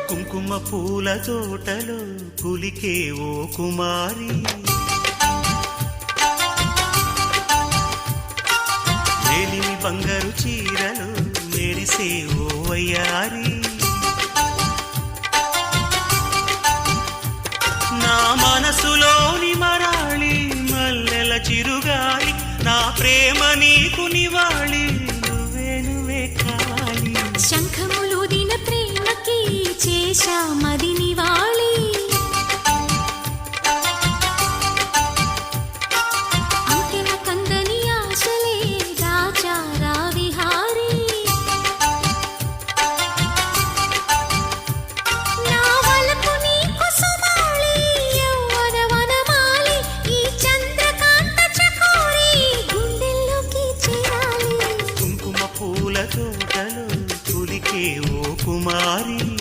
కుంకుమ పూల తోటలో పులికే ఓ కుమారి, వేలిమి బంగారు చీరలు మెరిసే ఓ వయ్యారి. నా మనసులోని మరాళి మల్లెల చిరుగాలి, నా ప్రేమ నీకు నివాళి, నువ్వే నువ్వే కావాలి. శంఖములు దిన ప్రేమకి చేశా